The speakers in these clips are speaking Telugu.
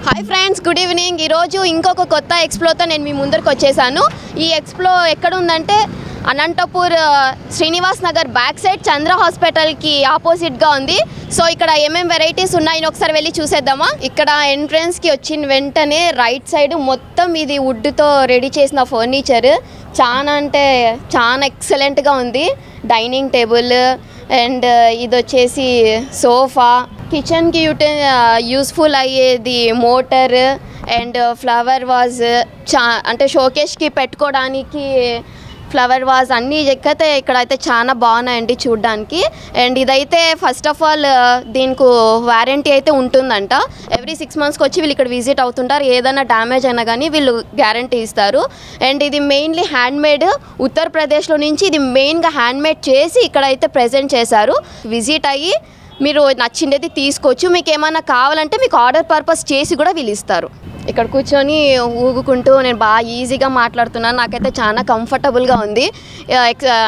Hi friends, good evening. ఈరోజు ఇంకొక కొత్త ఎక్స్ప్లోతో నేను మీ ముందరికి వచ్చేసాను. ఈ ఎక్స్ప్లో ఎక్కడ ఉందంటే అనంతపూర్ శ్రీనివాస్ నగర్ బ్యాక్ సైడ్ చంద్ర హాస్పిటల్కి ఆపోజిట్గా ఉంది. సో ఇక్కడ ఏమేమి వెరైటీస్ ఉన్నాయని ఒకసారి వెళ్ళి చూసేద్దామా. ఇక్కడ ఎంట్రన్స్కి వచ్చిన వెంటనే రైట్ సైడ్ మొత్తం ఇది వుడ్తో రెడీ చేసిన ఫర్నిచర్ చాలా అంటే చాలా ఎక్సలెంట్గా ఉంది. డైనింగ్ టేబుల్ అండ్ ఇది వచ్చేసి సోఫా, కిచెన్కి యూస్ఫుల్ అయ్యేది మోటర్ అండ్ ఫ్లవర్ వాజ్, అంటే షోకేస్కి పెట్టుకోవడానికి ఫ్లవర్ వాజ్ అన్నీ ఎక్కతే ఇక్కడైతే చాలా బాగున్నాయండి చూడడానికి. అండ్ ఇదైతే ఫస్ట్ ఆఫ్ ఆల్ దీనికి వారంటీ అయితే ఉంటుందంట. ఎవ్రీ 6 monthsకి వచ్చి వీళ్ళు ఇక్కడ విజిట్ అవుతుంటారు. ఏదైనా డ్యామేజ్ అయినా కానీ వీళ్ళు గ్యారంటీ ఇస్తారు. అండ్ ఇది మెయిన్లీ హ్యాండ్మేడ్, ఉత్తరప్రదేశ్లో నుంచి ఇది మెయిన్గా హ్యాండ్మేడ్ చేసి ఇక్కడైతే ప్రజెంట్ చేశారు. విజిట్ అయ్యి మీరు నచ్చింది తీసుకోవచ్చు. మీకు ఏమైనా కావాలంటే మీకు ఆర్డర్ పర్పస్ చేసి కూడా వీళ్ళు ఇస్తారు. ఇక్కడ కూర్చొని ఊగుకుంటూ నేను బాగా ఈజీగా మాట్లాడుతున్నాను. నాకైతే చాలా కంఫర్టబుల్గా ఉంది.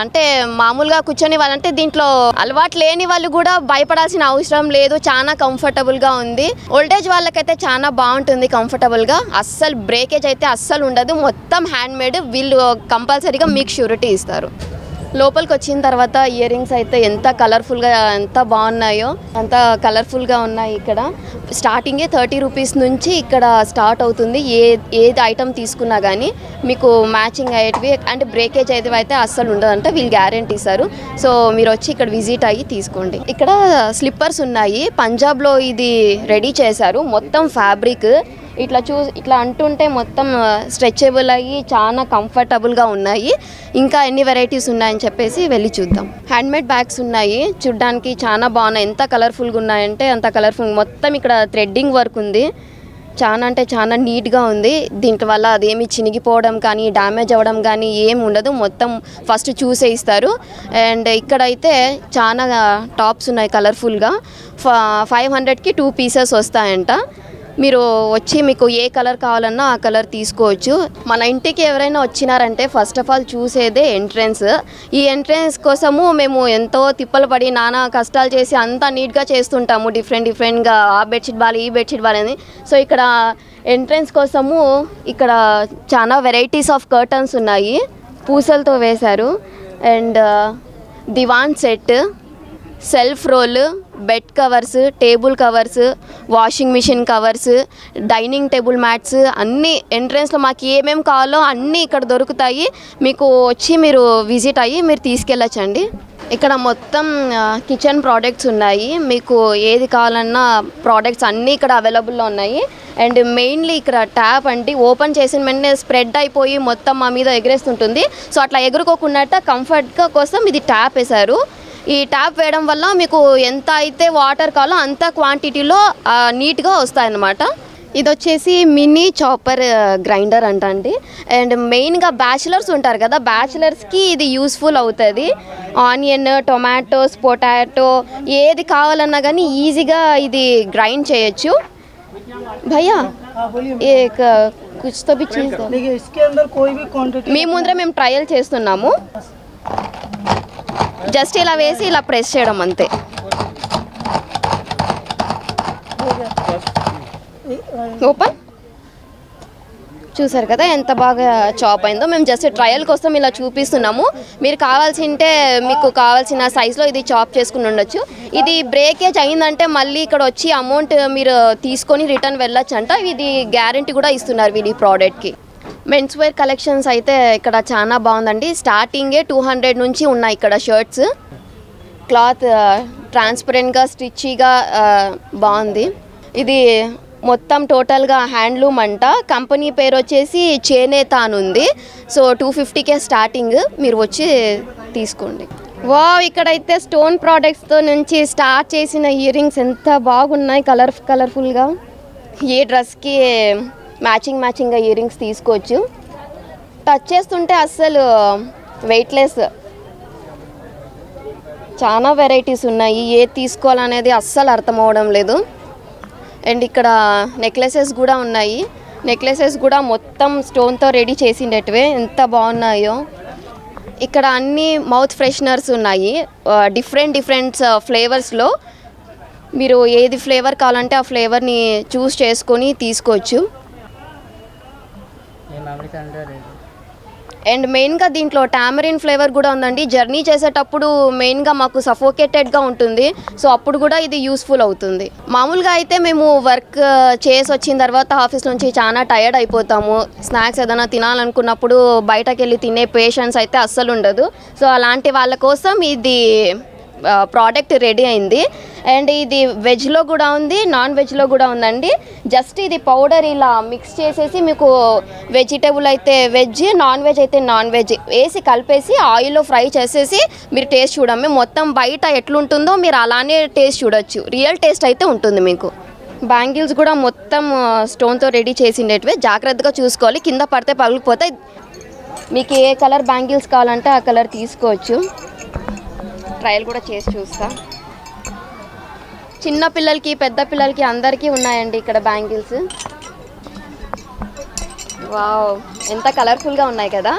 అంటే మామూలుగా కూర్చొని వాళ్ళంటే దీంట్లో అలవాటు లేని వాళ్ళు కూడా భయపడాల్సిన అవసరం లేదు. చాలా కంఫర్టబుల్గా ఉంది. ఓల్డేజ్ వాళ్ళకైతే చాలా బాగుంటుంది కంఫర్టబుల్గా. అస్సలు బ్రేకేజ్ అయితే అస్సలు ఉండదు. మొత్తం హ్యాండ్మేడ్. వీళ్ళు కంపల్సరీగా మీకు ష్యూరిటీ ఇస్తారు. లోపలికి వచ్చిన తర్వాత ఇయర్ రింగ్స్ అయితే ఎంత కలర్ఫుల్గా ఎంత బాగున్నాయో అంత కలర్ఫుల్గా ఉన్నాయి. ఇక్కడ స్టార్టింగే 30 రూపీస్ నుంచి ఇక్కడ స్టార్ట్ అవుతుంది. ఏది ఐటమ్ తీసుకున్నా కానీ మీకు మ్యాచింగ్ అయ్యేటివి అంటే బ్రేకేజ్ అయితే అస్సలు ఉండదంట. వీళ్ళు గ్యారెంటీ ఇస్తారు. సో మీరు వచ్చి ఇక్కడ విజిట్ అయ్యి తీసుకోండి. ఇక్కడ స్లిప్పర్స్ ఉన్నాయి. పంజాబ్లో ఇది రెడీ చేశారు. మొత్తం ఫ్యాబ్రిక్ ఇట్లా అంటుంటే మొత్తం స్ట్రెచబుల్ అయ్యి చాలా కంఫర్టబుల్గా ఉన్నాయి. ఇంకా ఎన్ని వెరైటీస్ ఉన్నాయని చెప్పేసి వెళ్ళి చూద్దాం. హ్యాండ్మేడ్ బ్యాగ్స్ ఉన్నాయి. చూడ్డానికి చాలా బాగున్నాయి. ఎంత కలర్ఫుల్గా ఉన్నాయంటే అంత కలర్ఫుల్. మొత్తం ఇక్కడ థ్రెడ్డింగ్ వర్క్ ఉంది. చాలా అంటే చాలా నీట్గా ఉంది. దీంట్ వల్ల అదేమి చినిగిపోవడం కానీ డ్యామేజ్ అవ్వడం కానీ ఏమి ఉండదు. మొత్తం ఫస్ట్ చూసే ఇస్తారు. అండ్ ఇక్కడైతే చాలా టాప్స్ ఉన్నాయి కలర్ఫుల్గా. 500కి 2 pieces వస్తాయంట. మీరు వచ్చి మీకు ఏ కలర్ కావాలన్నా ఆ కలర్ తీసుకోవచ్చు. మన ఇంటికి ఎవరైనా వచ్చినారంటే ఫస్ట్ ఆఫ్ ఆల్ చూసేదే ఎంట్రన్స్. ఈ ఎంట్రన్స్ కోసము మేము ఎంతో తిప్పలు పడి నానా కష్టాలు చేసి అంతా నీట్గా చేస్తుంటాము. డిఫరెంట్గా ఆ బెడ్షీట్ బాగాలి ఈ బెడ్షీట్ బాగాలని. సో ఇక్కడ ఎంట్రన్స్ కోసము ఇక్కడ చాలా వెరైటీస్ ఆఫ్ కర్టన్స్ ఉన్నాయి. పూసలతో వేశారు. And divan set, self roll, bed covers, table covers, washing machine covers, dining table mats అన్నీ ఎంట్రన్స్లో మాకు ఏమేమి కావాలో అన్నీ ఇక్కడ దొరుకుతాయి. మీకు వచ్చి మీరు విజిట్ అయ్యి మీరు తీసుకెళ్ళచ్చండి. ఇక్కడ మొత్తం కిచెన్ ప్రోడక్ట్స్ ఉన్నాయి. మీకు ఏది కావాలన్నా ప్రోడక్ట్స్ అన్నీ ఇక్కడ అవైలబుల్లో ఉన్నాయి. అండ్ మెయిన్లీ ఇక్కడ ట్యాప్ అంటే ఓపెన్ చేసిన వెంటనే స్ప్రెడ్ అయిపోయి మొత్తం మా మీద ఎగరేస్తుంటుంది. సో అట్లా ఎగురుకోకుండా కంఫర్ట్గా కోసం ఇది ట్యాప్ వేశారు. ఈ ట్యాప్ వేయడం వల్ల మీకు ఎంత అయితే వాటర్ కావాలో అంత క్వాంటిటీలో నీట్గా వస్తాయన్నమాట. ఇది వచ్చేసి మినీ చాపర్ గ్రైండర్ అండి. అండ్ మెయిన్గా బ్యాచిలర్స్ ఉంటారు కదా, బ్యాచిలర్స్కి ఇది యూస్ఫుల్ అవుతుంది. ఆనియన్, టొమాటోస్, పొటాటో ఏది కావాలన్నా కానీ ఈజీగా ఇది గ్రైండ్ చేయొచ్చు. భయ్యా కుచ్తో బి చీజ్ మీ ముందర మేము ట్రయల్ చేస్తున్నాము. జస్ట్ ఇలా వేసి ఇలా ప్రెస్ చేయడం అంతే. ఓపెన్ చూసారు కదా ఎంత బాగా చాప్ అయిందో. మేము జస్ట్ ట్రయల్ కోసం ఇలా చూపిస్తున్నాము. మీరు కావాల్సింటే మీకు కావాల్సిన సైజులో ఇది చాప్ చేసుకుని ఉండొచ్చు. ఇది బ్రేకేజ్ అయిందంటే మళ్ళీ ఇక్కడ వచ్చి అమౌంట్ మీరు తీసుకొని రిటర్న్ వెళ్ళొచ్చు అంట. ఇది గ్యారంటీ కూడా ఇస్తున్నారు వీడి ప్రోడక్ట్కి. మెన్స్ వేర్ కలెక్షన్స్ అయితే ఇక్కడ చాలా బాగుందండి. స్టార్టింగే 200 నుంచి ఉన్నాయి ఇక్కడ షర్ట్స్. క్లాత్ ట్రాన్స్పరెంట్గా స్టిచ్గా బాగుంది. ఇది మొత్తం టోటల్గా హ్యాండ్లూమ్ అంట. కంపెనీ పేరు వచ్చేసి చేనేత అని ఉంది. సో 250కే స్టార్టింగ్. మీరు వచ్చి తీసుకోండి. వావ్, ఇక్కడైతే స్టోన్ ప్రోడక్ట్స్తో నుంచి స్టార్ట్ చేసిన ఇయర్ రింగ్స్ ఎంత బాగున్నాయి కలర్ఫుల్గా. ఏ డ్రెస్కి మ్యాచింగ్గా ఇయర్ రింగ్స్ తీసుకోవచ్చు. టచ్ చేస్తుంటే అస్సలు వెయిట్లెస్. చాలా వెరైటీస్ ఉన్నాయి. ఏది తీసుకోవాలనేది అస్సలు అర్థం అవ్వడం లేదు. అండ్ ఇక్కడ నెక్లెసెస్ కూడా ఉన్నాయి. నెక్లెసెస్ కూడా మొత్తం స్టోన్తో రెడీ చేసిండేటివే ఎంత బాగున్నాయో. ఇక్కడ అన్ని మౌత్ ఫ్రెషనర్స్ ఉన్నాయి. డిఫరెంట్ ఫ్లేవర్స్లో మీరు ఏది ఫ్లేవర్ కావాలంటే ఆ ఫ్లేవర్ని చూస్ చేసుకొని తీసుకోవచ్చు. అండ్ మెయిన్గా దీంట్లో టామరిన్ ఫ్లేవర్ కూడా ఉందండి. జర్నీ చేసేటప్పుడు మెయిన్గా మాకు సఫోకేటెడ్గా ఉంటుంది, సో అప్పుడు కూడా ఇది యూస్ఫుల్ అవుతుంది. మామూలుగా అయితే మేము వర్క్ చేసి వచ్చిన తర్వాత ఆఫీస్ నుంచి చాలా టైర్డ్ అయిపోతాము. స్నాక్స్ ఏదైనా తినాలనుకున్నప్పుడు బయటకు వెళ్ళి తినే పేషెన్స్ అయితే అస్సలు ఉండదు. సో అలాంటి వాళ్ళ కోసం ఇది ప్రోడక్ట్ రెడీ అయింది. అండ్ ఇది వెజ్లో కూడా ఉంది, నాన్ వెజ్లో కూడా ఉందండి. జస్ట్ ఇది పౌడర్ ఇలా మిక్స్ చేసేసి మీకు వెజిటేబుల్ అయితే వెజ్, నాన్ వెజ్ అయితే నాన్ వెజ్ వేసి కలిపేసి ఆయిల్లో ఫ్రై చేసేసి మీరు టేస్ట్ చూడమే. మొత్తం బయట ఎట్లుంటుందో మీరు అలానే టేస్ట్ చూడొచ్చు. రియల్ టేస్ట్ అయితే ఉంటుంది మీకు. బ్యాంగిల్స్ కూడా మొత్తం స్టోన్తో రెడీ చేసిండేటివే, జాగ్రత్తగా చూసుకోవాలి, కింద పడితే పగిలిపోతాయి. మీకు ఏ కలర్ బ్యాంగిల్స్ కావాలంటే ఆ కలర్ తీసుకోవచ్చు. ట్రయల్ కూడా చేసి చూస్తా. చిన్న పిల్లలకి పెద్ద పిల్లలకి అందరికీ ఉన్నాయండి ఇక్కడ బ్యాంగిల్స్. వావ్, ఎంత కలర్ఫుల్గా ఉన్నాయి కదా.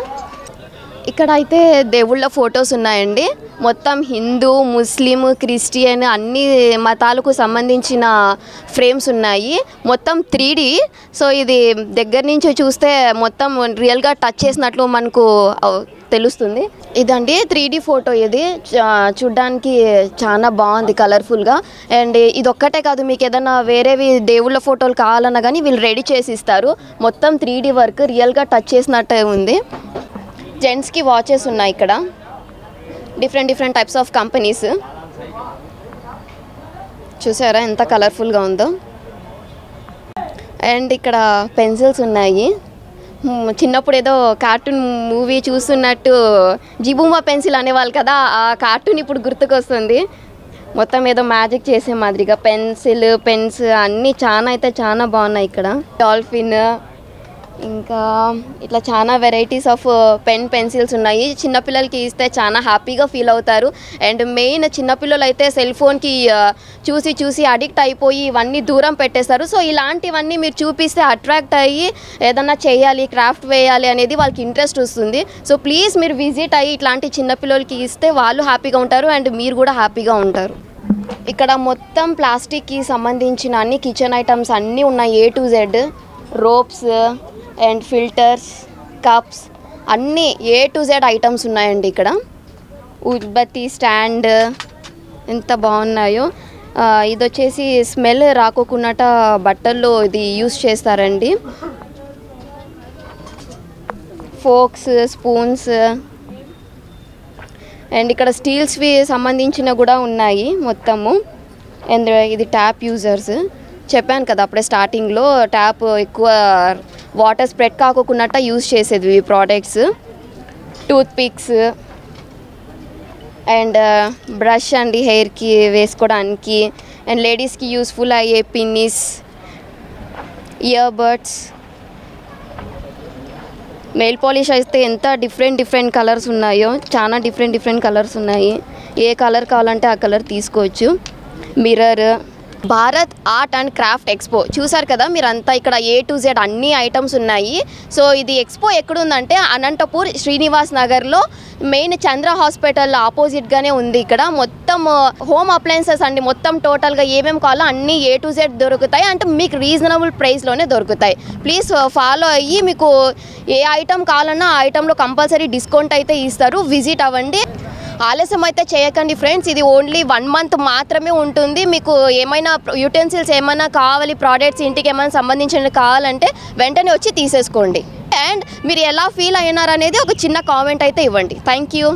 ఇక్కడ అయితే దేవుళ్ళ ఫొటోస్ ఉన్నాయండి. మొత్తం హిందూ, ముస్లిం, క్రిస్టియన్ అన్ని మతాలకు సంబంధించిన ఫ్రేమ్స్ ఉన్నాయి. మొత్తం 3D. సో ఇది దగ్గర నుంచి చూస్తే మొత్తం రియల్గా టచ్ చేసినట్లు మనకు తెలుస్తుంది. ఇదండి 3D ఫోటో. ఇది చూడ్డానికి చాలా బాగుంది కలర్ఫుల్గా. అండ్ ఇది ఒక్కటే కాదు, మీకు ఏదైనా వేరేవి దేవుళ్ళ ఫోటోలు కావాలన్నా కానీ వీళ్ళు రెడీ చేసి ఇస్తారు. మొత్తం 3D వర్క్, రియల్గా టచ్ చేసినట్టే ఉంది. జెంట్స్కి వాచెస్ ఉన్నాయి ఇక్కడ, డిఫరెంట్ టైప్స్ ఆఫ్ కంపెనీస్. చూసారా ఎంత కలర్ఫుల్గా ఉందో. అండ్ ఇక్కడ పెన్సిల్స్ ఉన్నాయి. చిన్నప్పుడు ఏదో కార్టూన్ మూవీ చూస్తున్నట్టు జిబూమా పెన్సిల్ అనేవాళ్ళు కదా, ఆ కార్టూన్ ఇప్పుడు గుర్తుకొస్తుంది. మొత్తం ఏదో మ్యాజిక్ చేసే మాదిరిగా పెన్సిల్, పెన్స్ అన్నీ చాలా అయితే చాలా బాగున్నాయి ఇక్కడ. డాల్ఫిన్, ఇంకా ఇట్లా చాలా వెరైటీస్ ఆఫ్ పెన్సిల్స్ ఉన్నాయి. చిన్నపిల్లలకి ఇస్తే చాలా హ్యాపీగా ఫీల్ అవుతారు. అండ్ మెయిన్ చిన్నపిల్లలు అయితే సెల్ ఫోన్కి చూసి అడిక్ట్ అయిపోయి ఇవన్నీ దూరం పెట్టేస్తారు. సో ఇలాంటివన్నీ మీరు చూపిస్తే అట్రాక్ట్ అయ్యి ఏదన్నా చేయాలి, క్రాఫ్ట్ వేయాలి అనేది వాళ్ళకి ఇంట్రెస్ట్ వస్తుంది. సో ప్లీజ్ మీరు విజిట్ అయ్యి ఇట్లాంటి చిన్నపిల్లలకి ఇస్తే వాళ్ళు హ్యాపీగా ఉంటారు అండ్ మీరు కూడా హ్యాపీగా ఉంటారు. ఇక్కడ మొత్తం ప్లాస్టిక్కి సంబంధించిన అన్ని కిచెన్ ఐటమ్స్ అన్నీ ఉన్నాయి. A to Z, ropes and filters, cups అన్నీ A to Z ఐటమ్స్ ఉన్నాయండి ఇక్కడ. ఉత్బత్తి స్టాండ్ ఎంత బాగున్నాయో. ఇది వచ్చేసి స్మెల్ రాకోకున్నట బట్టల్లో ఇది యూస్ చేస్తారండి. ఫోక్స్, స్పూన్స్ అండ్ ఇక్కడ స్టీల్స్వి సంబంధించిన కూడా ఉన్నాయి మొత్తము. అండ్ ఇది ట్యాప్ యూజర్స్. చెప్పాను కదా అప్పుడే స్టార్టింగ్లో, ట్యాప్ ఎక్కువ వాటర్ స్ప్రెడ్ కాకోకున్నట్ట యూజ్ చేసేది ఈ products. Tooth pics and brush అండి హెయిర్కి వేసుకోవడానికి. అండ్ లేడీస్కి యూస్ఫుల్ అయ్యే పిన్నిస్, ఇయర్ బడ్స్. నెయిల్ పాలిష్ అయితే ఎంత డిఫరెంట్ కలర్స్ ఉన్నాయో, చాలా డిఫరెంట్ కలర్స్ ఉన్నాయి. ఏ కలర్ కావాలంటే ఆ కలర్ తీసుకోవచ్చు. Mirror. Bharat art and craft expo చూసారు కదా మీరంతా. ఇక్కడ A to Z అన్ని ఐటమ్స్ ఉన్నాయి. సో ఇది ఎక్స్పో ఎక్కడుందంటే అనంతపూర్ శ్రీనివాస్ నగర్లో, మెయిన్ చంద్ర హాస్పిటల్ ఆపోజిట్గానే ఉంది. ఇక్కడ మొత్తం హోమ్ అప్లయన్సెస్ అండి. మొత్తం టోటల్గా ఏమేమి కావాలో అన్నీ A to Z దొరుకుతాయి. అంటే మీకు రీజనబుల్ ప్రైస్లోనే దొరుకుతాయి. ప్లీజ్ ఫాలో అయ్యి మీకు ఏ ఐటమ్ కావాలన్నా ఆ ఐటెంలో కంపల్సరీ డిస్కౌంట్ అయితే ఇస్తారు. విజిట్ అవ్వండి. ఆలస్యం అయితే చేయకండి ఫ్రెండ్స్. ఇది ఓన్లీ 1 month మాత్రమే ఉంటుంది. మీకు ఏమైనా యూటెన్సిల్స్ ఏమైనా కావాలి, ప్రోడక్ట్స్ ఇంటికి ఏమైనా సంబంధించినవి కావాలంటే వెంటనే వచ్చి తీసేసుకోండి. అండ్ మీరు ఎలా ఫీల్ అయినారనేది ఒక చిన్న కామెంట్ అయితే ఇవ్వండి. Thank you.